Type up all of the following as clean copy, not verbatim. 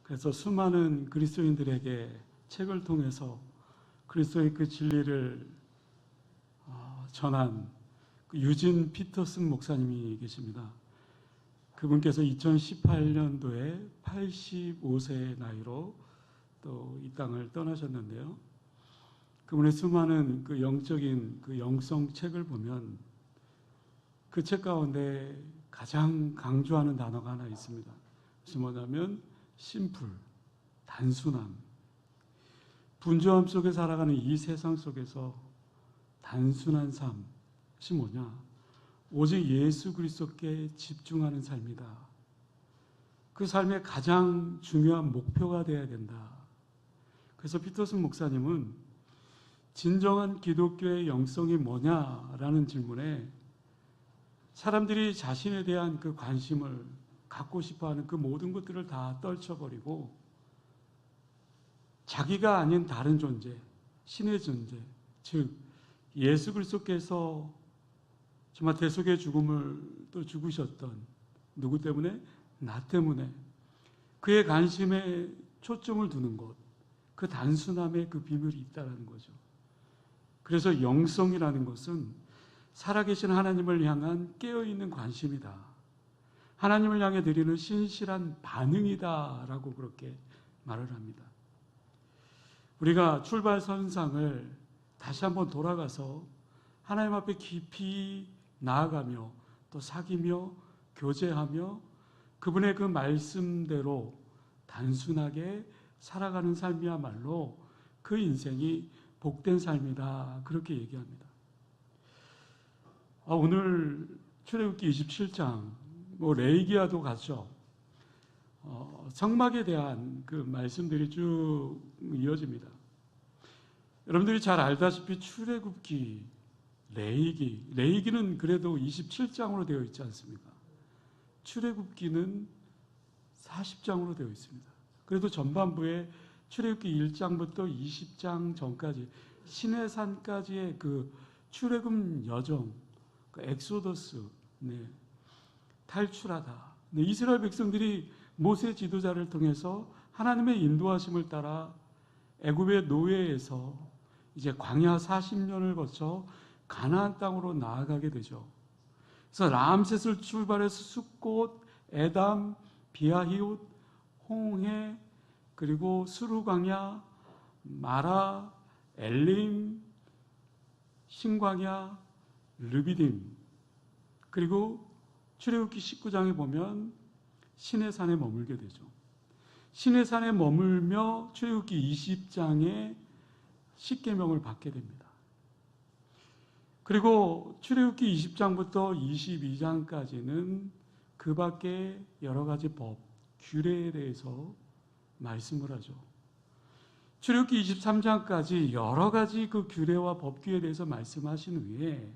그래서 수많은 그리스도인들에게 책을 통해서 그리스도의 그 진리를 전한 그 유진 피터슨 목사님이 계십니다. 그분께서 2018년도에 85세의 나이로 또 이 땅을 떠나셨는데요. 그분의 수많은 그 영적인 그 영성 책을 보면 그 책 가운데 가장 강조하는 단어가 하나 있습니다. 그것이 뭐냐면 심플, 단순함. 분주함 속에 살아가는 이 세상 속에서 단순한 삶이 뭐냐? 오직 예수 그리스도께 집중하는 삶이다. 그 삶의 가장 중요한 목표가 되어야 된다. 그래서 피터슨 목사님은 진정한 기독교의 영성이 뭐냐라는 질문에 사람들이 자신에 대한 그 관심을 갖고 싶어하는 그 모든 것들을 다 떨쳐버리고 자기가 아닌 다른 존재, 신의 존재, 즉 예수 그리스도께서 정말 대속의 죽음을 또 죽으셨던 누구 때문에? 나 때문에. 그의 관심에 초점을 두는 것, 그 단순함의 그 비밀이 있다는 거죠. 그래서 영성이라는 것은 살아계신 하나님을 향한 깨어있는 관심이다. 하나님을 향해 드리는 신실한 반응이다라고 그렇게 말을 합니다. 우리가 출발선상을 다시 한번 돌아가서 하나님 앞에 깊이 나아가며 또 사귀며 교제하며 그분의 그 말씀대로 단순하게 살아가는 삶이야말로 그 인생이 복된 삶이다. 그렇게 얘기합니다. 오늘 출애굽기 27장 레위기와도 같죠. 성막에 대한 그 말씀들이 쭉 이어집니다. 여러분들이 잘 알다시피 출애굽기, 레위기는 그래도 27장으로 되어 있지 않습니까? 출애굽기는 40장으로 되어 있습니다. 그래도 전반부에 출애굽기 1장부터 20장 전까지 시내산까지의 그 출애굽 여정, 그 엑소더스, 탈출하다. 이스라엘 백성들이 모세 지도자를 통해서 하나님의 인도하심을 따라 애굽의 노예에서 이제 광야 40년을 거쳐 가나안 땅으로 나아가게 되죠. 그래서 라암셋을 출발해서 숫꽃, 에담, 비아히옷, 홍해, 그리고 수르광야, 마라, 엘림, 신광야, 르비딤, 그리고 출애굽기 19장에 보면 시내산에 머물게 되죠. 시내산에 머물며 출애굽기 20장에 십계명을 받게 됩니다. 그리고 출애굽기 20장부터 22장까지는 그 밖에 여러 가지 법, 규례에 대해서 말씀을 하죠. 출애굽기 23장까지 여러 가지 그 규례와 법규에 대해서 말씀하신 후에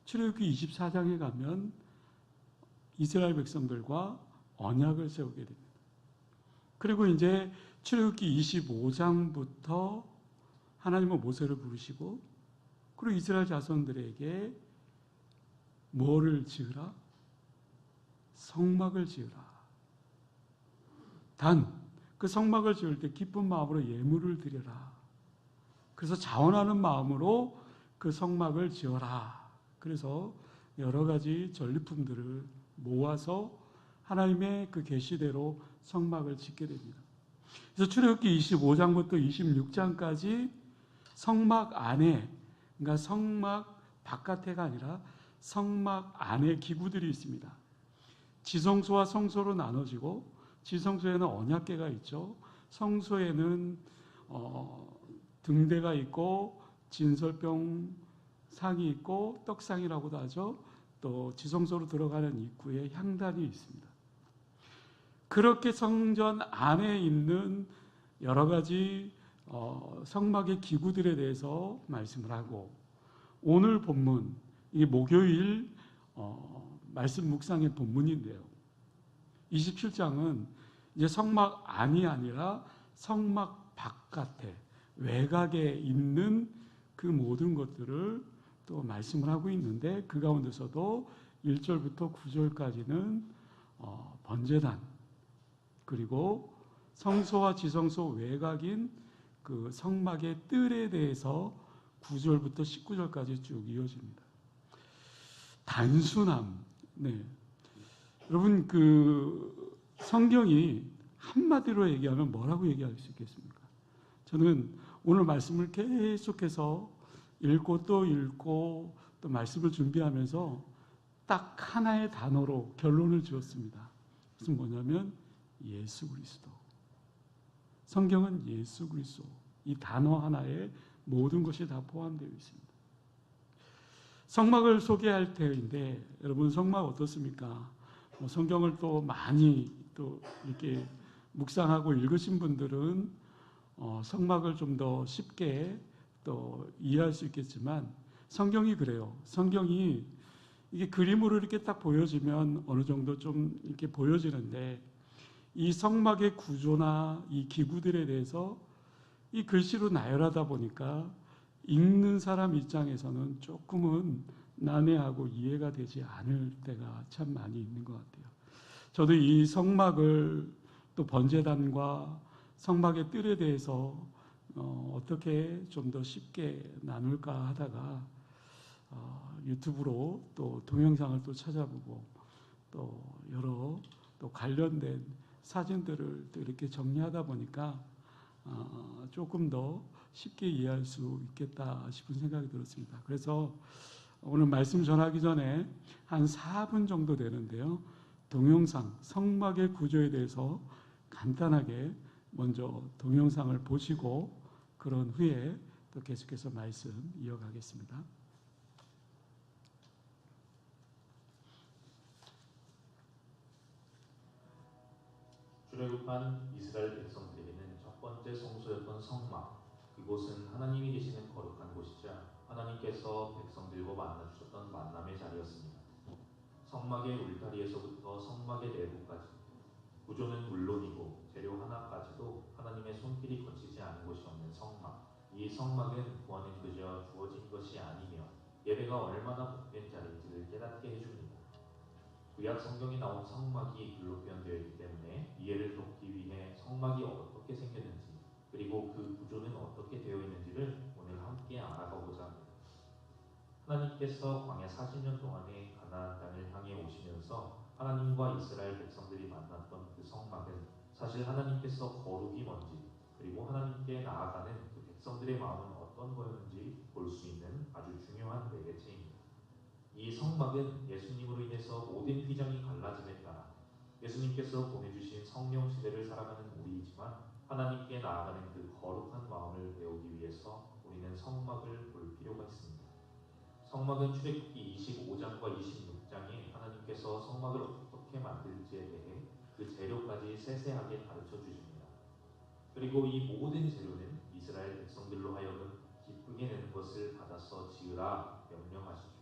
출애굽기 24장에 가면 이스라엘 백성들과 언약을 세우게 됩니다. 그리고 이제 출애굽기 25장부터 하나님은 모세를 부르시고 그리고 이스라엘 자손들에게 뭐를 지으라? 성막을 지으라. 단 그 성막을 지을 때 기쁜 마음으로 예물을 드려라. 그래서 자원하는 마음으로 그 성막을 지어라. 그래서 여러 가지 전리품들을 모아서 하나님의 그 계시대로 성막을 짓게 됩니다. 그래서 출애굽기 25장부터 26장까지 성막 안에, 그러니까 성막 바깥에가 아니라 성막 안에 기구들이 있습니다. 지성소와 성소로 나눠지고 지성소에는 언약궤가 있죠. 성소에는 등대가 있고 진설병 상이 있고 떡상이라고도 하죠. 또 지성소로 들어가는 입구에 향단이 있습니다. 그렇게 성전 안에 있는 여러 가지 성막의 기구들에 대해서 말씀을 하고 오늘 본문, 이게 목요일 말씀 묵상의 본문인데요. 27장은 이제 성막 안이 아니라 성막 바깥에 외곽에 있는 그 모든 것들을 또 말씀을 하고 있는데 그 가운데서도 1절부터 9절까지는 번제단 그리고 성소와 지성소 외곽인 그 성막의 뜰에 대해서 9절부터 19절까지 쭉 이어집니다. 단순함. 네. 여러분, 그 성경이 한마디로 얘기하면 뭐라고 얘기할 수 있겠습니까? 저는 오늘 말씀을 계속해서 읽고 또 말씀을 준비하면서 딱 하나의 단어로 결론을 지었습니다. 그것은 뭐냐면 예수 그리스도. 성경은 예수 그리스도. 이 단어 하나에 모든 것이 다 포함되어 있습니다. 성막을 소개할 때인데 여러분, 성막 어떻습니까? 성경을 또 많이 또 이렇게 묵상하고 읽으신 분들은 성막을 좀 더 쉽게 또 이해할 수 있겠지만, 성경이 그래요. 성경이 이게 그림으로 이렇게 딱 보여지면 어느 정도 좀 이렇게 보여지는데, 이 성막의 구조나 이 기구들에 대해서 이 글씨로 나열하다 보니까 읽는 사람 입장에서는 조금은 난해하고 이해가 되지 않을 때가 참 많이 있는 것 같아요. 저도 이 성막을 또 번제단과 성막의 뜰에 대해서 어떻게 좀 더 쉽게 나눌까 하다가 유튜브로 또 동영상을 또 찾아보고 또 여러 또 관련된 사진들을 또 이렇게 정리하다 보니까 조금 더 쉽게 이해할 수 있겠다 싶은 생각이 들었습니다. 그래서 오늘 말씀 전하기 전에 한 4분 정도 되는데요, 동영상 성막의 구조에 대해서 간단하게 먼저 동영상을 보시고 그런 후에 또 계속해서 말씀 이어가겠습니다. 출애굽한 이스라엘 백성들에게는 첫 번째 성소였던 성막, 그곳은 하나님이 계시는 거룩한 곳이자 하나님께서 백성들과 만나 주셨던 만남의 자리였습니다. 성막의 울타리에서부터 성막의 내부까지, 구조는 물론이고 재료 하나까지도 하나님의 손길이 거치지 않은 곳이 없는 성막. 이 성막은 구원은 그저 주어진 것이 아니며 예배가 얼마나 복된 자리인지를 깨닫게 해줍니다. 구약 성경에 나온 성막이 글로 표현되어 있기 때문에 이해를 돕기 위해 성막이 어떻게 생겼는지, 그리고 그 구조는 어떻게 되어 있는지를 오늘 함께 알아가고자 합니다. 하나님께서 광야 40년 동안에 가나안 땅을 향해 오시면서 하나님과 이스라엘 백성들이 만났던 그 성막은 사실 하나님께서 거룩이 뭔지, 그리고 하나님께 나아가는 그 백성들의 마음은 어떤 거였는지 볼 수 있는 아주 중요한 매개체입니다. 이 성막은 예수님으로 인해서 모든 휘장이 갈라짐에 따라 예수님께서 보내주신 성령 시대를 살아가는 우리이지만, 하나님께 나아가는 그 거룩한 마음을 배우기 위해서 우리는 성막을 볼 필요가 있습니다. 성막은 출애굽기 25장과 26장에 하나님께서 성막을 어떻게 만들지에 대해 그 재료까지 세세하게 가르쳐 주십니다. 그리고 이 모든 재료는 이스라엘 백성들로 하여금 기쁘게 내는 것을 받아서 지으라 명령하시죠.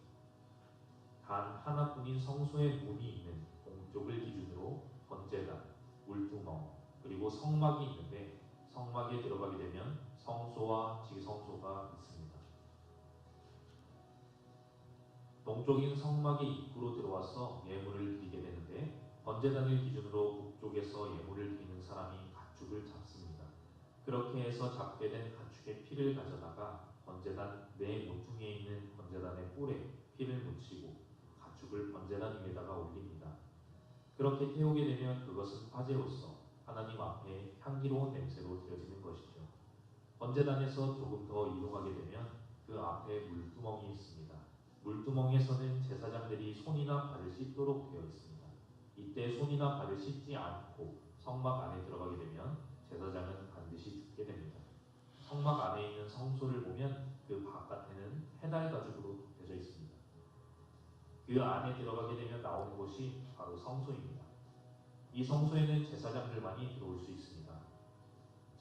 단 하나뿐인 성소의 문이 있는 동쪽을 기준으로 번제단, 물두멍, 그리고 성막이 있는데, 성막에 들어가게 되면 성소와 지성소가 있습니다. 동쪽인 성막의 입구로 들어와서 예물을 드리게 되는데, 번제단을 기준으로 북쪽에서 예물을 드리는 사람이 가축을 잡습니다. 그렇게 해서 잡게 된 가축의 피를 가져다가 번제단 네 모퉁이에 있는 번제단의 뿔에 피를 묻히고 가축을 번제단 위에다가 올립니다. 그렇게 태우게 되면 그것은 화제로서 하나님 앞에 향기로운 냄새로 드려지는 것이죠. 번제단에서 조금 더 이동하게 되면 그 앞에 물두멍이 있습니다. 물두멍에서는 제사장들이 손이나 발을 씻도록 되어 있습니다. 이때 손이나 발을 씻지 않고 성막 안에 들어가게 되면 제사장은 반드시 죽게 됩니다. 성막 안에 있는 성소를 보면 그 바깥에는 해달 가죽으로 덮여져 있습니다. 그 안에 들어가게 되면 나오는 곳이 바로 성소입니다. 이 성소에는 제사장들만이 들어올 수 있습니다.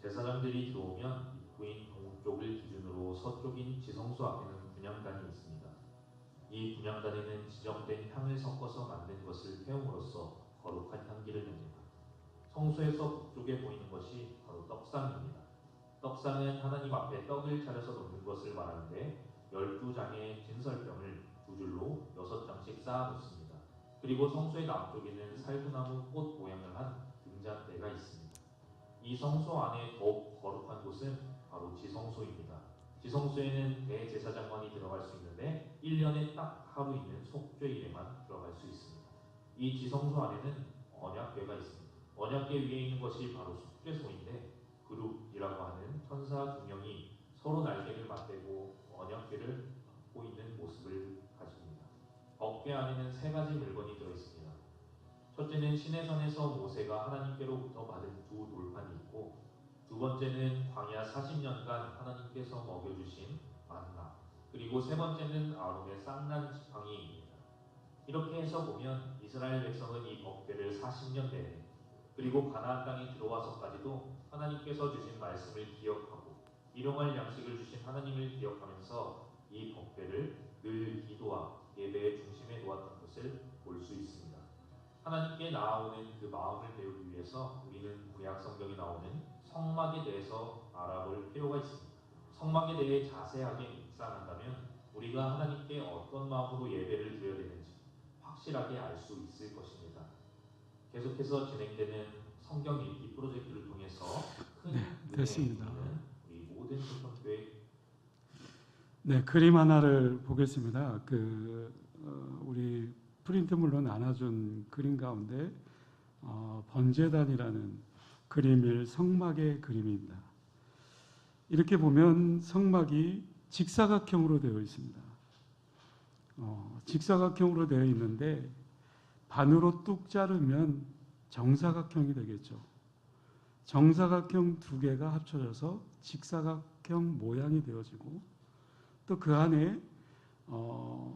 제사장들이 들어오면 입구인 동쪽을 기준으로 서쪽인 지성소 앞에는 분향단이 있습니다. 이 분향단에는 지정된 향을 섞어서 만든 것을 태움으로써 거룩한 향기를 냅니다. 성소에서 북쪽에 보이는 것이 바로 떡상입니다. 떡상은 하나님 앞에 떡을 차려서 놓는 것을 말하는데, 12장의 진설병을 두 줄로 6장씩 쌓아 놓습니다. 그리고 성소의 남쪽에는 살구나무 꽃 모양을 한 등잔대가 있습니다. 이 이 성소 안에 더욱 거룩한 곳은 바로 지성소입니다. 지성소에는 대제사장만이 들어갈 수 있는데 1년에 딱 하루 있는 속죄일에만 들어갈 수 있습니다. 이 지성소 안에는 언약궤가 있습니다. 언약궤 위에 있는 것이 바로 속죄소인데 그룹이라고 하는 천사 두 명이 서로 날개를 맞대고 언약궤를 갖고 있는 모습을 가집니다. 법궤 안에는 세 가지 물건이 들어있습니다. 첫째는 시내산에서 모세가 하나님께로부터 받은 두 돌판이 있고, 두 번째는 광야 40년간 하나님께서 먹여주신 만나, 그리고 세 번째는 아론의 쌍난 지팡이입니다. 이렇게 해서 보면 이스라엘 백성은 이 법궤를 40년 내내, 그리고 가나안 땅에 들어와서까지도 하나님께서 주신 말씀을 기억하고 일용할 양식을 주신 하나님을 기억하면서 이 법궤를 늘 기도와 예배의 중심에 놓았던 것을 볼 수 있습니다. 하나님께 나아오는 그 마음을 배우기 위해서 우리는 구약 성경에 나오는 성막에 대해서 알아볼 필요가 있습니다. 성막에 대해 자세하게 묵상한다면 우리가 하나님께 어떤 마음으로 예배를 드려야 되는지 확실하게 알 수 있을 것입니다. 계속해서 진행되는 성경 읽기 프로젝트를 통해서 큰 됐습니다. 우리 모든 소통교회 그림 하나를 보겠습니다. 우리 프린트물로 나눠준 그림 가운데 번제단이라는 그림일 성막의 그림입니다. 이렇게 보면 성막이 직사각형으로 되어 있습니다. 직사각형으로 되어 있는데 반으로 뚝 자르면 정사각형이 되겠죠. 정사각형 두 개가 합쳐져서 직사각형 모양이 되어지고 또 그 안에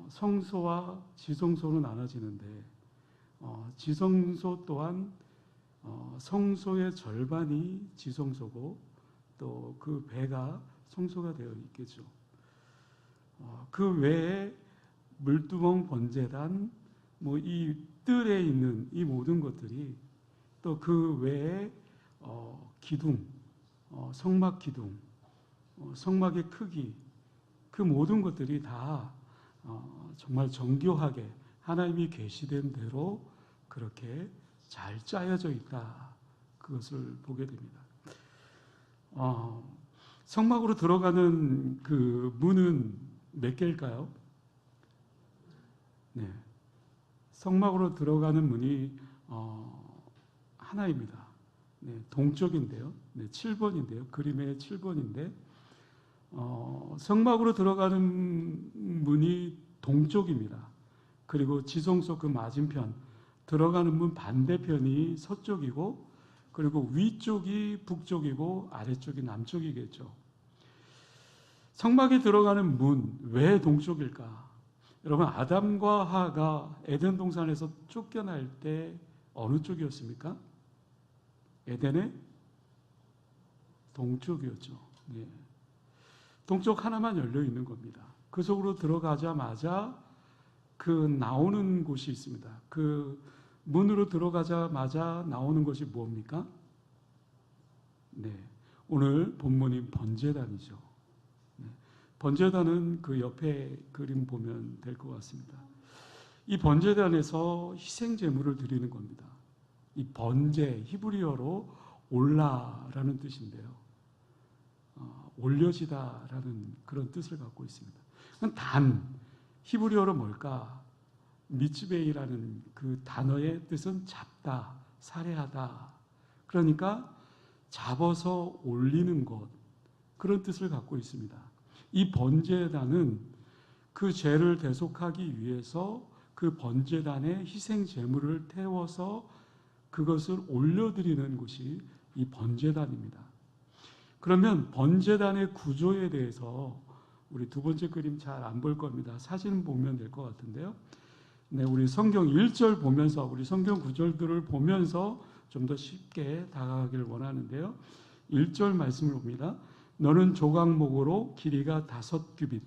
성소와 지성소로 나눠지는데 지성소 또한 성소의 절반이 지성소고 또 그 배가 성소가 되어 있겠죠. 그 외에 물두멍 번제단 이 뜰에 있는 이 모든 것들이 또 그 외에 기둥, 성막 기둥, 성막의 크기 그 모든 것들이 다 정말 정교하게 하나님이 계시된 대로 그렇게 잘 짜여져 있다. 그것을 보게 됩니다. 성막으로 들어가는 그 문은 몇 개일까요? 네, 성막으로 들어가는 문이 하나입니다. 네, 동쪽인데요. 네, 7번인데요. 그림의 7번인데 성막으로 들어가는 문이 동쪽입니다. 그리고 지성소 그 맞은편 들어가는 문 반대편이 서쪽이고 그리고 위쪽이 북쪽이고 아래쪽이 남쪽이겠죠. 성막에 들어가는 문 왜 동쪽일까? 여러분 아담과 하가 에덴 동산에서 쫓겨날 때 어느 쪽이었습니까? 에덴의 동쪽이었죠. 네. 동쪽 하나만 열려 있는 겁니다. 그 속으로 들어가자마자 그 나오는 곳이 있습니다. 그 문으로 들어가자마자 나오는 것이 뭡니까? 네, 오늘 본문인 번제단이죠. 네, 번제단은 그 옆에 그림 보면 될 것 같습니다. 이 번제단에서 희생 제물을 드리는 겁니다. 이 번제 히브리어로 올라라는 뜻인데요. 올려지다라는 그런 뜻을 갖고 있습니다. 단 히브리어로 뭘까? 미츠베이라는 그 단어의 뜻은 잡다, 살해하다. 그러니까 잡아서 올리는 것 그런 뜻을 갖고 있습니다. 이 번제단은 그 죄를 대속하기 위해서 그 번제단에 희생 제물을 태워서 그것을 올려드리는 곳이 이 번제단입니다. 그러면 번제단의 구조에 대해서 우리 두 번째 그림 잘 안 볼 겁니다. 사진 보면 될 것 같은데요. 네, 우리 성경 1절 보면서 우리 성경 구절들을 보면서 좀 더 쉽게 다가가길 원하는데요. 1절 말씀을 봅니다. 너는 조각목으로 길이가 5규빗,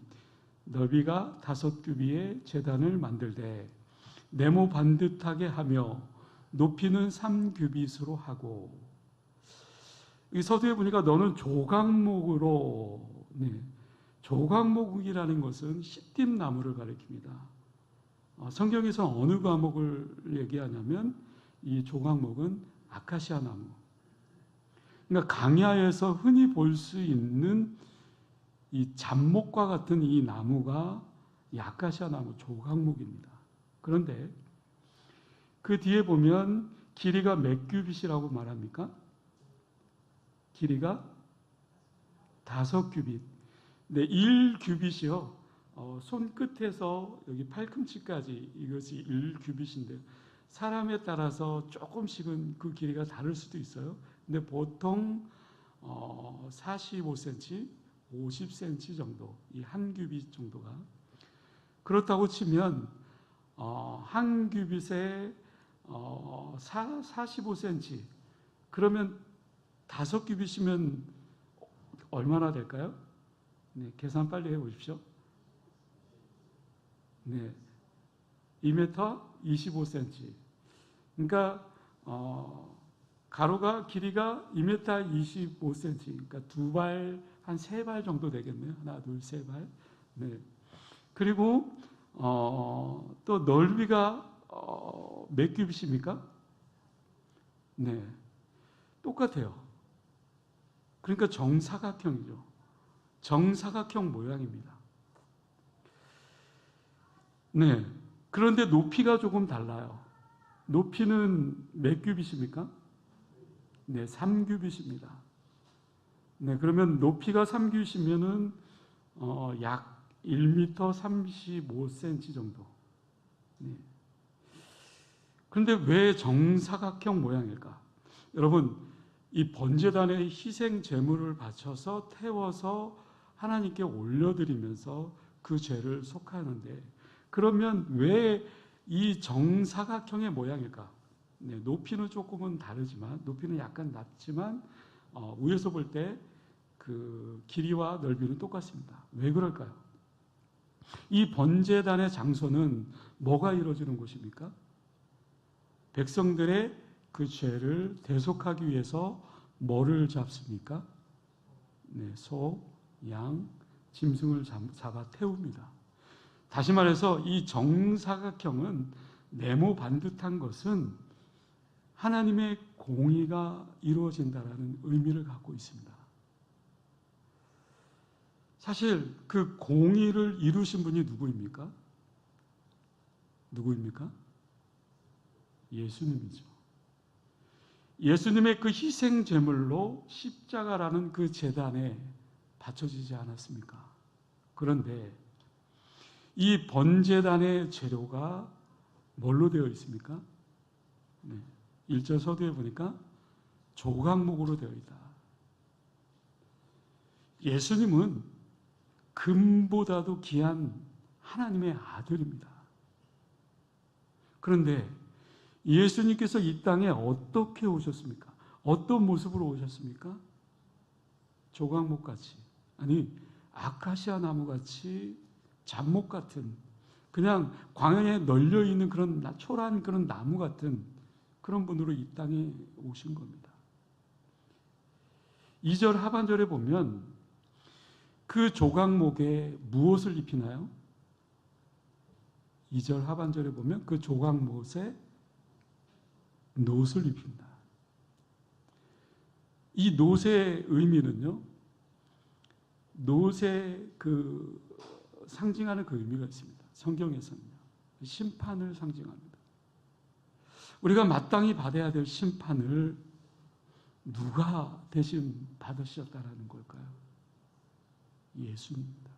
너비가 5규빗의 제단을 만들되 네모 반듯하게 하며 높이는 3규빗으로 하고. 이 서두에 보니까 너는 조각목으로, 조각목이라는 것은 시띠 나무를 가리킵니다. 성경에서 어느 과목을 얘기하냐면 이 조각목은 아카시아 나무. 그러니까 강야에서 흔히 볼 수 있는 이 잡목과 같은 이 나무가 이 아카시아 나무 조각목입니다. 그런데 그 뒤에 보면 길이가 몇 규빗이라고 말합니까? 길이가 5규빗. 네, 1규빗이요. 손끝에서 여기 팔꿈치까지 이것이 1규빗인데 사람에 따라서 조금씩은 그 길이가 다를 수도 있어요. 근데 보통 45cm, 50cm 정도, 이 한 규빗 정도가 그렇다고 치면 한 규빗에 45cm 그러면 5규빗이면 얼마나 될까요? 네, 계산 빨리 해보십시오. 네, 2m 25cm. 그러니까 가로가 길이가 2m 25cm. 그러니까 두 발, 한 3발 정도 되겠네요. 하나, 둘, 3발. 네. 그리고 또 넓이가 몇 규빗입니까? 네, 똑같아요. 그러니까 정사각형이죠. 정사각형 모양입니다. 네. 그런데 높이가 조금 달라요. 높이는 몇 규빗입니까? 네, 3규빗입니다. 네, 그러면 높이가 3규빗이면은 약 1m 35cm 정도. 네. 그런데 왜 정사각형 모양일까? 여러분, 이 번제단의 희생 제물을 바쳐서 태워서 하나님께 올려드리면서 그 죄를 속하는데 그러면 왜 이 정사각형의 모양일까? 네, 높이는 조금은 다르지만 높이는 약간 낮지만 위에서 볼 때 그 길이와 넓이는 똑같습니다. 왜 그럴까요? 이 번제단의 장소는 뭐가 이루어지는 곳입니까? 백성들의 그 죄를 대속하기 위해서 뭐를 잡습니까? 네, 소, 양, 짐승을 잡아 태웁니다. 다시 말해서 이 정사각형은 네모 반듯한 것은 하나님의 공의가 이루어진다라는 의미를 갖고 있습니다. 사실 그 공의를 이루신 분이 누구입니까? 누구입니까? 예수님이죠. 예수님의 그 희생 제물로 십자가라는 그 제단에 바쳐지지 않았습니까? 그런데 이 번제단의 재료가 뭘로 되어 있습니까? 네, 1절 서두에 보니까 조각목으로 되어 있다. 예수님은 금보다도 귀한 하나님의 아들입니다. 그런데 예수님께서 이 땅에 어떻게 오셨습니까? 어떤 모습으로 오셨습니까? 조각목같이, 아니 아카시아 나무같이 잡목 같은, 그냥 광야에 널려 있는 그런 초라한 그런 나무 같은 그런 분으로 이 땅에 오신 겁니다. 2절 하반절에 보면 그 조각목에 무엇을 입히나요? 2절 하반절에 보면 그 조각못에 놋을 입힙니다. 이 놋의 의미는요, 놋의 그 상징하는 그 의미가 있습니다. 성경에서는요, 심판을 상징합니다. 우리가 마땅히 받아야 될 심판을 누가 대신 받으셨다라는 걸까요? 예수입니다.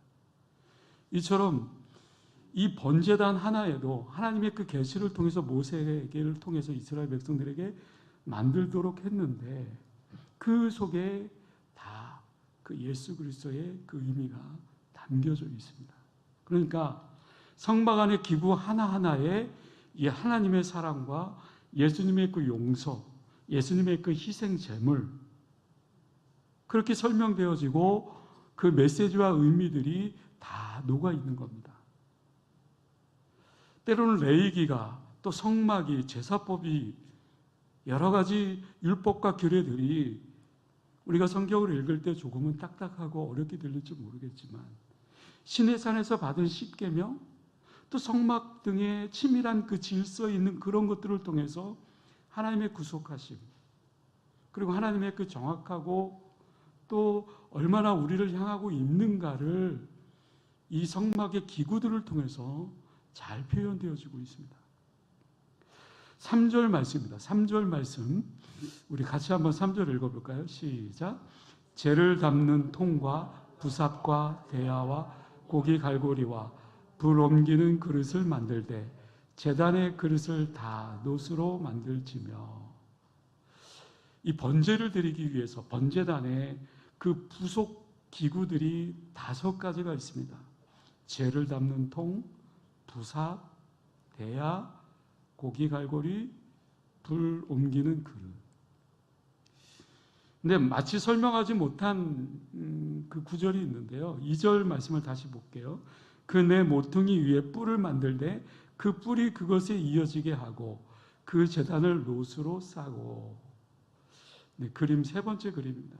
이처럼 이 번제단 하나에도 하나님의 그 계시를 통해서 모세에게를 통해서 이스라엘 백성들에게 만들도록 했는데 그 속에 다 그 예수 그리스도의 그 의미가 담겨져 있습니다. 그러니까 성막 안의 기구 하나하나에 이 하나님의 사랑과 예수님의 그 용서, 예수님의 그 희생 제물 그렇게 설명되어지고 그 메시지와 의미들이 다 녹아 있는 겁니다. 때로는 레위기가 또 성막이 제사법이 여러 가지 율법과 규례들이 우리가 성경을 읽을 때 조금은 딱딱하고 어렵게 들릴지 모르겠지만 시내산에서 받은 십계명 또 성막 등의 치밀한 그 질서에 있는 그런 것들을 통해서 하나님의 구속하심 그리고 하나님의 그 정확하고 또 얼마나 우리를 향하고 있는가를 이 성막의 기구들을 통해서 잘 표현되어지고 있습니다. 3절 말씀입니다. 3절 말씀 우리 같이 한번 3절 읽어볼까요? 시작. 재를 담는 통과 부삽과 대야와 고기 갈고리와 불 옮기는 그릇을 만들되 제단의 그릇을 다 노스로 만들지며. 이 번제를 드리기 위해서 번제단에 그 부속 기구들이 5가지가 있습니다. 재를 담는 통, 부삽, 대야, 고기 갈고리, 불 옮기는 그릇. 근데 마치 설명하지 못한 그 구절이 있는데요. 2절 말씀을 다시 볼게요. 그 내 모퉁이 위에 뿔을 만들되 그 뿔이 그것에 이어지게 하고 그 제단을 노수로 싸고. 네, 그림 3번째 그림입니다.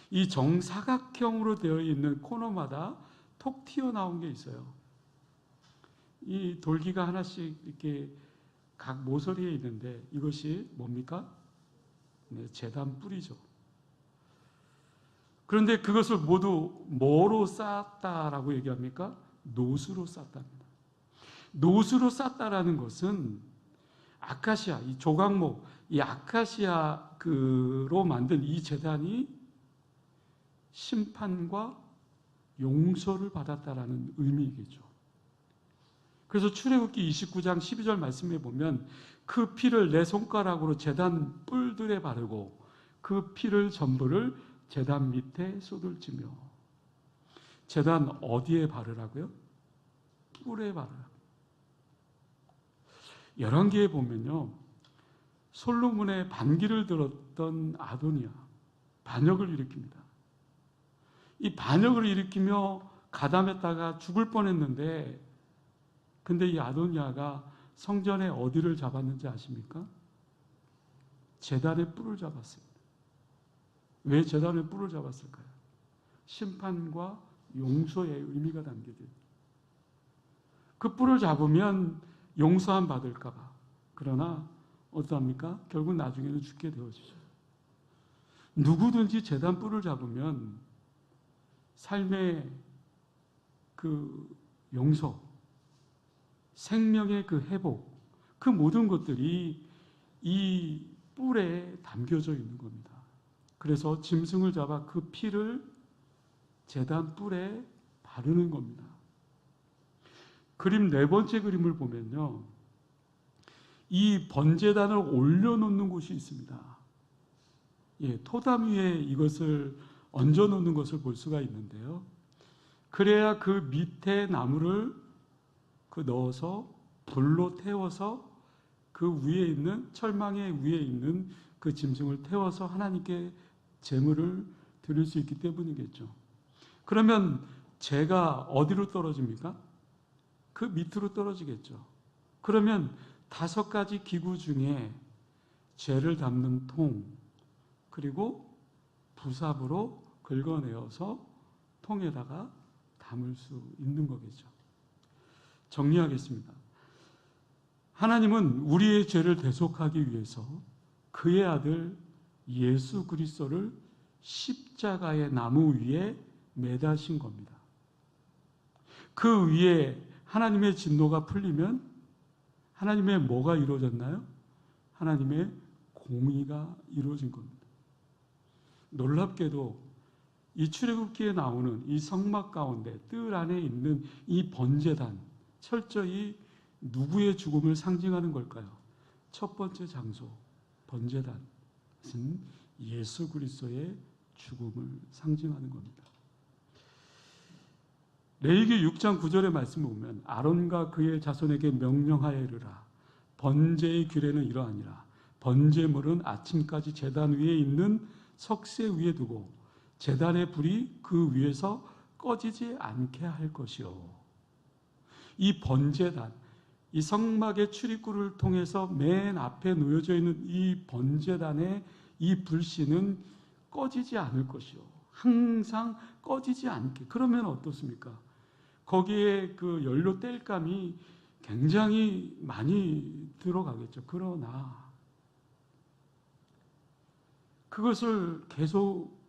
이 정사각형으로 되어 있는 코너마다 톡 튀어나온 게 있어요. 이 돌기가 하나씩 이렇게 각 모서리에 있는데 이것이 뭡니까? 네, 제단 뿔이죠. 그런데 그것을 모두 뭐로 쌓았다라고 얘기합니까? 노수로 쌓았답니다. 노수로 쌓았다라는 것은 아카시아, 이 조각목, 이 아카시아 그로 만든 이 제단이 심판과 용서를 받았다라는 의미이겠죠. 그래서 출애굽기 29장 12절 말씀에 보면 그 피를 내 손가락으로 제단 뿔들에 바르고 그 피를 전부를 제단 밑에 쏟을지며. 제단 어디에 바르라고요? 뿔에 바르라고. 열왕기에 보면요, 솔로몬의 반기를 들었던 아도니아 반역을 일으킵니다. 이 반역을 일으키며 가담했다가 죽을 뻔했는데, 근데 이 아도니아가 성전의 어디를 잡았는지 아십니까? 제단의 뿔을 잡았습니다. 왜 제단의 뿔을 잡았을까요? 심판과 용서의 의미가 담겨져 있습니다. 그 뿔을 잡으면 용서함 받을까 봐. 그러나 어떠합니까? 결국 나중에는 죽게 되어지죠. 누구든지 제단 뿔을 잡으면 삶의 그 용서, 생명의 그 회복, 그 모든 것들이 이 뿔에 담겨져 있는 겁니다. 그래서 짐승을 잡아 그 피를 제단 뿔에 바르는 겁니다. 그림 4번째 그림을 보면요, 이 번제단을 올려놓는 곳이 있습니다. 예, 토담 위에 이것을 얹어놓는 것을 볼 수가 있는데요. 그래야 그 밑에 나무를 넣어서 불로 태워서 그 위에 있는 철망의 위에 있는 그 짐승을 태워서 하나님께 제물을 드릴 수 있기 때문이겠죠. 그러면 죄가 어디로 떨어집니까? 그 밑으로 떨어지겠죠. 그러면 5가지 기구 중에 죄를 담는 통, 그리고 부삽으로 긁어내어서 통에다가 담을 수 있는 거겠죠. 정리하겠습니다. 하나님은 우리의 죄를 대속하기 위해서 그의 아들 예수 그리스도를 십자가의 나무 위에 매다신 겁니다. 그 위에 하나님의 진노가 풀리면 하나님의 뭐가 이루어졌나요? 하나님의 공의가 이루어진 겁니다. 놀랍게도 이 출애굽기에 나오는 이 성막 가운데 뜰 안에 있는 이 번제단, 철저히 누구의 죽음을 상징하는 걸까요? 첫 번째 장소, 번제단은 예수 그리스도의 죽음을 상징하는 겁니다. 레위기 6장 9절의 말씀을 보면 아론과 그의 자손에게 명령하여 이르라. 번제의 규례는 이러하니라. 번제물은 아침까지 제단 위에 있는 석쇠 위에 두고 제단의 불이 그 위에서 꺼지지 않게 할 것이요. 이 번제단, 이 성막의 출입구를 통해서 맨 앞에 놓여져 있는 이 번제단의 이 불씨는 꺼지지 않을 것이요. 항상 꺼지지 않게. 그러면 어떻습니까? 거기에 그 연료 땔감이 굉장히 많이 들어가겠죠. 그러나 그것을 계속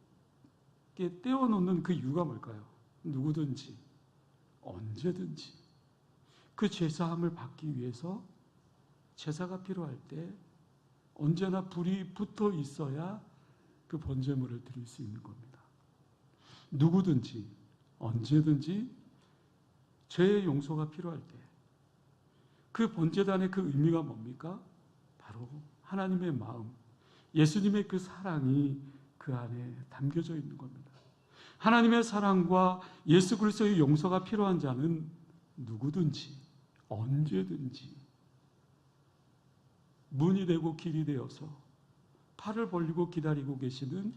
떼어놓는 그 이유가 뭘까요? 누구든지 언제든지 그 죄사함을 받기 위해서 제사가 필요할 때 언제나 불이 붙어 있어야 그 번제물을 드릴 수 있는 겁니다. 누구든지 언제든지 죄의 용서가 필요할 때 그 번제단의 그 의미가 뭡니까? 바로 하나님의 마음, 예수님의 그 사랑이 그 안에 담겨져 있는 겁니다. 하나님의 사랑과 예수 그리스도의 용서가 필요한 자는 누구든지 언제든지 문이 되고 길이 되어서 팔을 벌리고 기다리고 계시는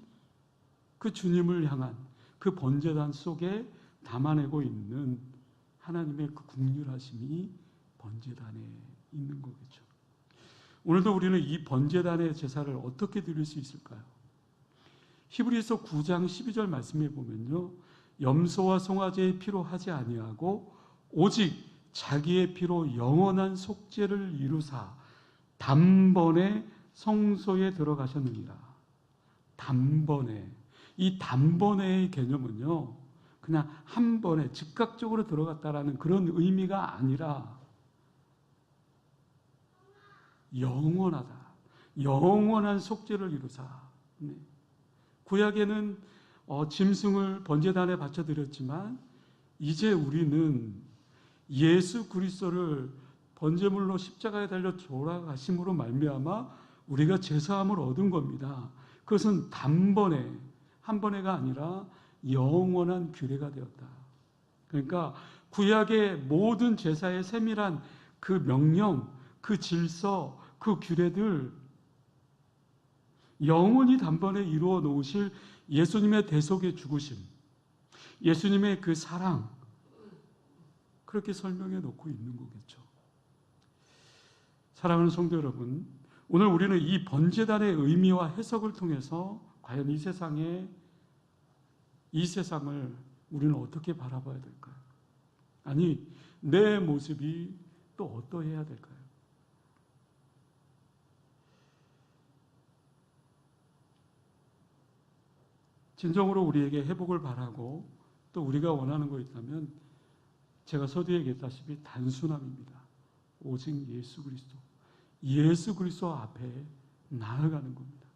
그 주님을 향한 그 번제단 속에 담아내고 있는 하나님의 그 긍휼하심이 번제단에 있는 거겠죠. 오늘도 우리는 이 번제단의 제사를 어떻게 드릴 수 있을까요? 히브리서 9장 12절 말씀에 보면요, 염소와 송아지의 피로 하지 아니하고 오직 자기의 피로 영원한 속죄를 이루사 단번에 성소에 들어가셨느니라. 단번에. 이 단번에의 개념은요, 그냥 한 번에 즉각적으로 들어갔다라는 그런 의미가 아니라 영원하다. 영원한 속죄를 이루사. 네. 구약에는 짐승을 번제단에 바쳐드렸지만 이제 우리는 예수 그리스도를 번제물로 십자가에 달려 돌아가심으로 말미암아 우리가 제사함을 얻은 겁니다. 그것은 단번에, 한 번에가 아니라 영원한 규례가 되었다. 그러니까 구약의 모든 제사의 세밀한 그 명령, 그 질서, 그 규례들 영원히 단번에 이루어 놓으실 예수님의 대속의 죽으심, 예수님의 그 사랑, 그렇게 설명해 놓고 있는 거겠죠. 사랑하는 성도 여러분, 오늘 우리는 이 번제단의 의미와 해석을 통해서 과연 이 세상을 우리는 어떻게 바라봐야 될까요? 아니, 내 모습이 또 어떠해야 될까요? 진정으로 우리에게 회복을 바라고 또 우리가 원하는 거 있다면 제가 서두에 얘기했다시피 단순함입니다. 오직 예수 그리스도. 예수 그리스도 앞에 나아가는 겁니다.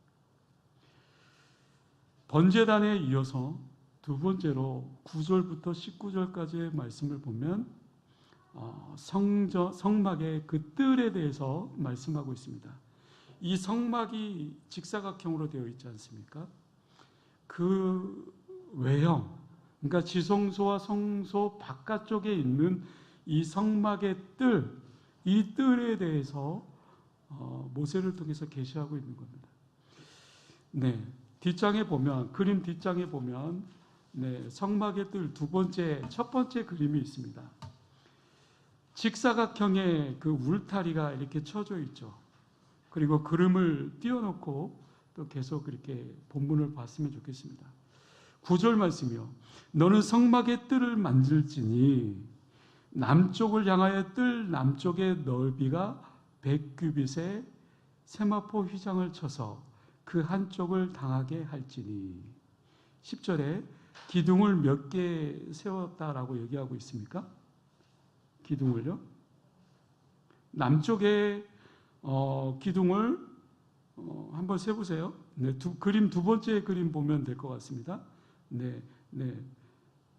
번제단에 이어서 두 번째로 9절부터 19절까지의 말씀을 보면 성막의 그 뜰에 대해서 말씀하고 있습니다. 이 성막이 직사각형으로 되어 있지 않습니까? 그 외형, 그러니까 지성소와 성소 바깥쪽에 있는 이 성막의 뜰, 이 뜰에 대해서 모세를 통해서 계시하고 있는 겁니다. 네, 뒷장에 보면, 그림 뒷장에 보면 네, 성막의 뜰 첫 번째 그림이 있습니다. 직사각형의 그 울타리가 이렇게 쳐져 있죠. 그리고 그림을 띄워놓고 또 계속 그렇게 본문을 봤으면 좋겠습니다. 9절 말씀이요. 너는 성막의 뜰을 만들지니 남쪽을 향하여 뜰 남쪽의 넓이가 100규빗의 세마포 휘장을 쳐서 그 한쪽을 당하게 할지니. 10절에 기둥을 몇 개 세웠다라고 얘기하고 있습니까? 기둥을요? 남쪽에 기둥을 한번 세보세요. 네, 그림 두 번째 그림 보면 될 것 같습니다. 네.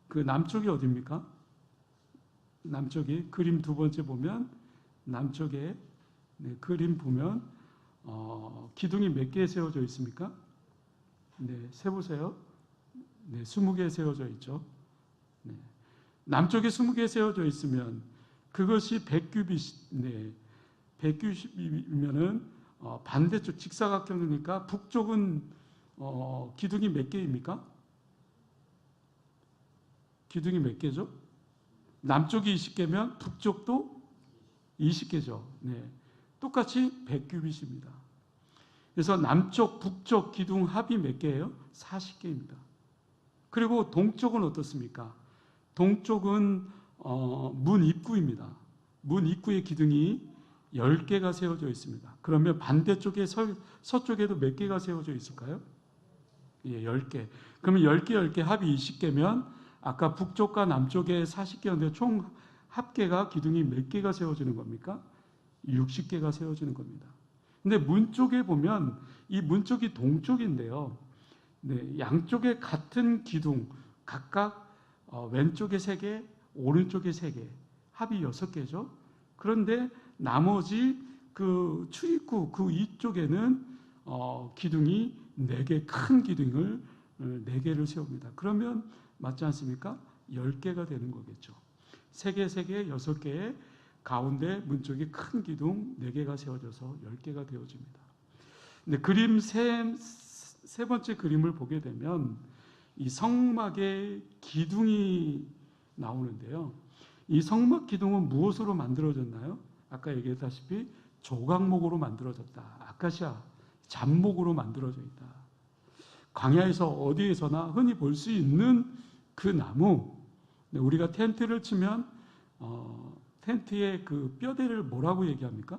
그 남쪽이 어디입니까? 남쪽이 그림 두 번째 보면 남쪽에 네, 그림 보면 기둥이 몇 개 세워져 있습니까? 네, 세보세요. 네, 20개 세워져 있죠. 네. 남쪽에 20개 세워져 있으면 그것이 100규빗, 네, 100규빗이면은 반대쪽 직사각형이니까 북쪽은 기둥이 몇 개입니까? 기둥이 몇 개죠? 남쪽이 20개면 북쪽도 20개죠. 네. 똑같이 100규빗입니다. 그래서 남쪽, 북쪽 기둥 합이 몇 개예요? 40개입니다. 그리고 동쪽은 어떻습니까? 동쪽은 문 입구입니다. 문 입구의 기둥이 10개가 세워져 있습니다. 그러면 반대쪽에 서쪽에도 몇 개가 세워져 있을까요? 예, 10개. 그러면 10개 합이 20개면 아까 북쪽과 남쪽에 40개였는데 총 합계가 기둥이 몇 개가 세워지는 겁니까? 60개가 세워지는 겁니다. 근데 문 쪽에 보면 이 문 쪽이 동쪽인데요. 네, 양쪽에 같은 기둥 각각 왼쪽에 3개, 오른쪽에 3개, 합이 6개죠. 그런데 나머지 그 출입구 그 이쪽에는 기둥이 4개, 큰 기둥을 4개를 세웁니다. 그러면 맞지 않습니까? 10개가 되는 거겠죠. 3개, 3개, 6개의 가운데 문 쪽에 큰 기둥 4개가 세워져서 10개가 되어집니다. 근데 그림 세 번째 그림을 보게 되면 이 성막의 기둥이 나오는데요. 이 성막 기둥은 무엇으로 만들어졌나요? 아까 얘기했다시피 조각목으로 만들어졌다. 아카시아 잡목으로 만들어져 있다. 광야에서 어디에서나 흔히 볼 수 있는 그 나무. 우리가 텐트를 치면 텐트의 그 뼈대를 뭐라고 얘기합니까?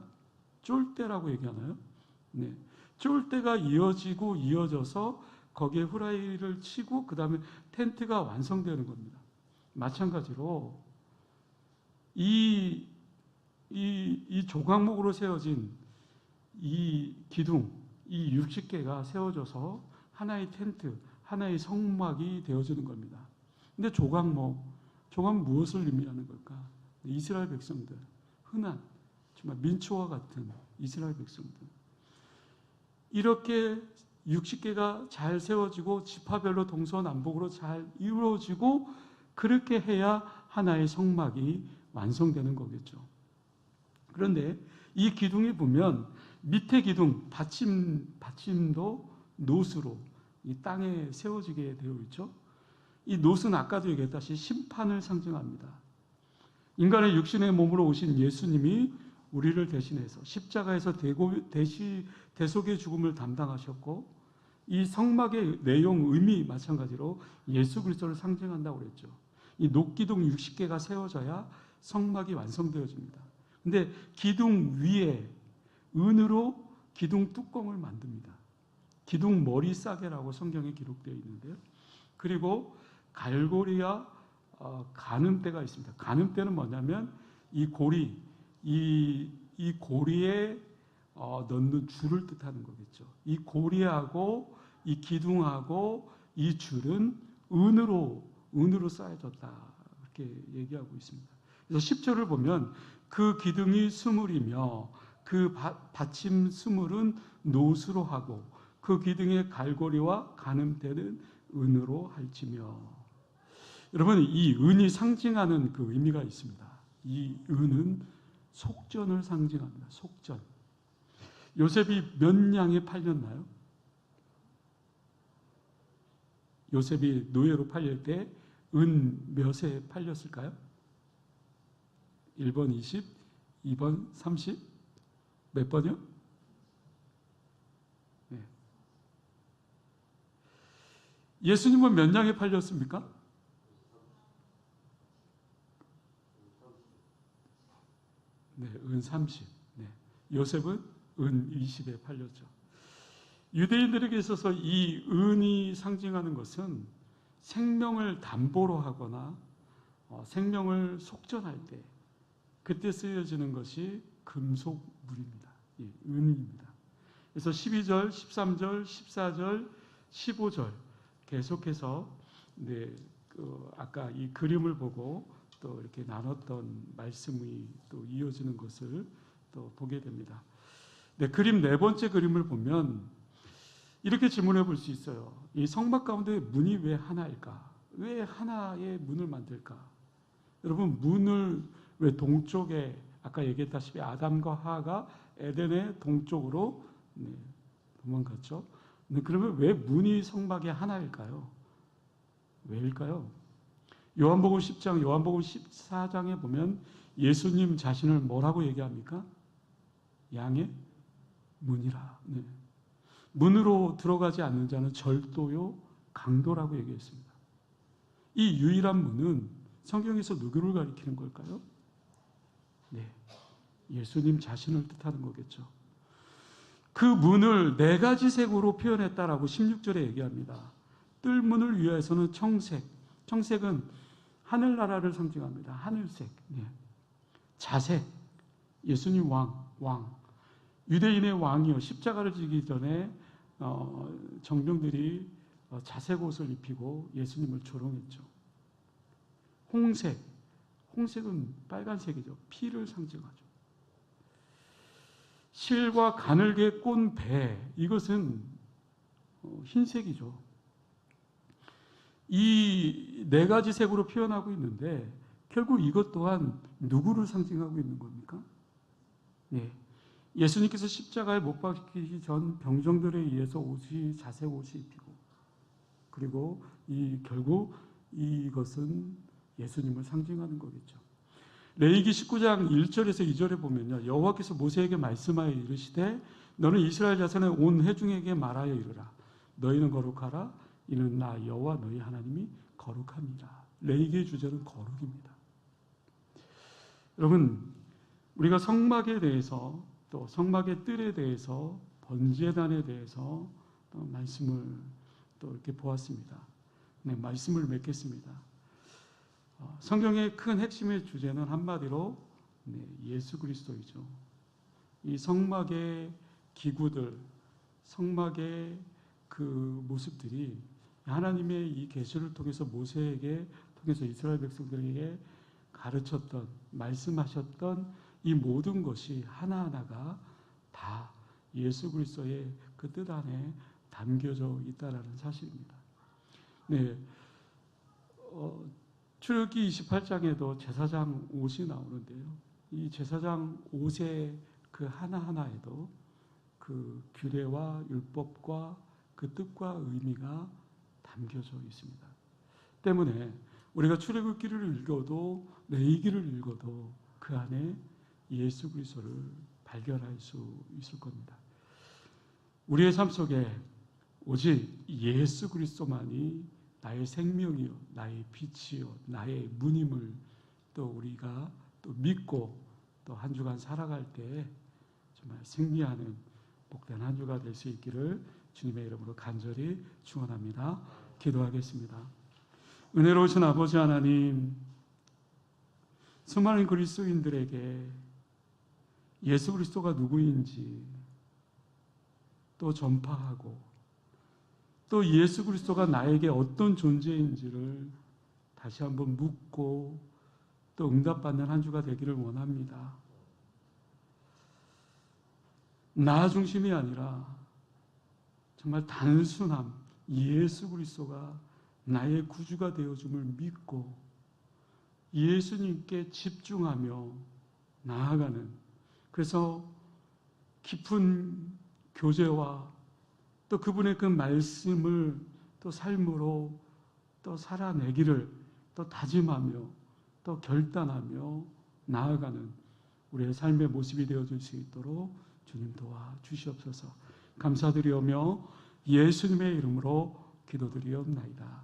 쫄대라고 얘기하나요? 네. 쫄대가 이어지고 이어져서 거기에 후라이를 치고 그 다음에 텐트가 완성되는 겁니다. 마찬가지로 이 조각목으로 세워진 이 기둥, 이 60개가 세워져서 하나의 텐트, 하나의 성막이 되어지는 겁니다. 근데 조각목 무엇을 의미하는 걸까? 이스라엘 백성들, 흔한 정말 민초와 같은 이스라엘 백성들. 이렇게 60개가 잘 세워지고 지파별로 동서남북으로 잘 이루어지고 그렇게 해야 하나의 성막이 완성되는 거겠죠. 그런데 이 기둥에 보면 밑에 기둥, 받침도 노스로 이 땅에 세워지게 되어 있죠. 이 노스는 아까도 얘기했다시피 심판을 상징합니다. 인간의 육신의 몸으로 오신 예수님이 우리를 대신해서 십자가에서 대속의 죽음을 담당하셨고 이 성막의 내용, 의미 마찬가지로 예수 그리스도를 상징한다고 그랬죠. 이 녹기둥 60개가 세워져야 성막이 완성되어집니다. 근데 기둥 위에 은으로 기둥 뚜껑을 만듭니다. 기둥 머리 싸개라고 성경에 기록되어 있는데요. 그리고 갈고리와 가늠대가 있습니다. 가늠대는 뭐냐면 이 고리, 이 고리에 넣는 줄을 뜻하는 거겠죠. 이 고리하고 이 기둥하고 이 줄은 은으로 쌓여졌다. 이렇게 얘기하고 있습니다. 그래서 10절을 보면 그 기둥이 스물이며 그 받침 스물은 노수로 하고 그 기둥의 갈고리와 가늠대는 은으로 할지며. 여러분, 이 은이 상징하는 그 의미가 있습니다. 이 은은 속전을 상징합니다. 속전. 요셉이 몇 냥에 팔렸나요? 요셉이 노예로 팔릴 때 은 몇에 팔렸을까요? 1번 20, 2번 30, 몇 번이요? 네. 예수님은 몇 냥에 팔렸습니까? 네, 은 30. 네. 요셉은 은 20에 팔렸죠. 유대인들에게 있어서 이 은이 상징하는 것은 생명을 담보로 하거나 생명을 속전할 때 그때 쓰여지는 것이 금속물입니다. 예, 은입니다. 그래서 12절, 13절, 14절, 15절 계속해서 아까 이 그림을 보고 또 이렇게 나눴던 말씀이 또 이어지는 것을 또 보게 됩니다. 네, 그림 네 번째 그림을 보면 이렇게 질문해 볼 수 있어요. 이 성막 가운데 문이 왜 하나일까? 왜 하나의 문을 만들까? 여러분, 문을 왜 동쪽에 아까 얘기했다시피 아담과 하와가 에덴의 동쪽으로 도망갔죠? 그러면 왜 문이 성막의 하나일까요? 왜일까요? 요한복음 10장, 요한복음 14장에 보면 예수님 자신을 뭐라고 얘기합니까? 양의 문이라. 네. 문으로 들어가지 않는 자는 절도요, 강도라고 얘기했습니다. 이 유일한 문은 성경에서 누구를 가리키는 걸까요? 네, 예수님 자신을 뜻하는 거겠죠. 그 문을 4가지 색으로 표현했다라고 16절에 얘기합니다. 뜰문을 위하여서는 청색. 청색은 하늘나라를 상징합니다. 하늘색. 예. 자색. 예수님 왕. 유대인의 왕이요. 십자가를 지기 전에 정병들이 자색 옷을 입히고 예수님을 조롱했죠. 홍색. 홍색은 빨간색이죠. 피를 상징하죠. 실과 가늘게 꼰 배. 이것은 흰색이죠. 이 네 가지 색으로 표현하고 있는데 결국 이것 또한 누구를 상징하고 있는 겁니까? 예. 예수님께서 십자가에 못 박히기 전 병정들에 의해서 옷이 자색 옷이 입히고 그리고 결국 이것은 예수님을 상징하는 거겠죠. 레위기 19장 1절에서 2절에 보면요. 여호와께서 모세에게 말씀하여 이르시되 너는 이스라엘 자손의 온 회중에게 말하여 이르라. 너희는 거룩하라. 이는 나 여호와 너희 하나님이 거룩합니다. 레위기의 주제는 거룩입니다. 여러분, 우리가 성막에 대해서 또 성막의 뜰에 대해서 번제단에 대해서 또 말씀을 또 이렇게 보았습니다. 네, 말씀을 맺겠습니다. 성경의 큰 핵심의 주제는 한마디로 예수 그리스도이죠. 이 성막의 기구들, 성막의 그 모습들이 하나님의 이 계시를 통해서 모세에게 통해서 이스라엘 백성들에게 가르쳤던, 말씀하셨던 이 모든 것이 하나하나가 다 예수 그리스도의 그 뜻 안에 담겨져 있다라는 사실입니다. 네, 출애굽기 28장에도 제사장 옷이 나오는데요. 이 제사장 옷의 그 하나하나에도 그 규례와 율법과 그 뜻과 의미가 담겨져 있습니다. 때문에 우리가 출애굽기를 읽어도 레위기를 읽어도 그 안에 예수 그리스도를 발견할 수 있을 겁니다. 우리의 삶 속에 오직 예수 그리스도만이 나의 생명이요, 나의 빛이요, 나의 문임을 또 우리가 또 믿고 또 한 주간 살아갈 때 정말 승리하는 복된 한 주가 될 수 있기를 주님의 이름으로 간절히 축원합니다. 기도하겠습니다. 은혜로우신 아버지 하나님, 수많은 그리스도인들에게 예수 그리스도가 누구인지 또 전파하고 또 예수 그리스도가 나에게 어떤 존재인지를 다시 한번 묻고 또 응답받는 한 주가 되기를 원합니다. 나 중심이 아니라 정말 단순함, 예수 그리스도가 나의 구주가 되어줌을 믿고 예수님께 집중하며 나아가는, 그래서 깊은 교제와 또 그분의 그 말씀을 또 삶으로 또 살아내기를 또 다짐하며 또 결단하며 나아가는 우리의 삶의 모습이 되어줄 수 있도록 주님 도와 주시옵소서. 감사드리오며 예수님의 이름으로 기도드리옵나이다.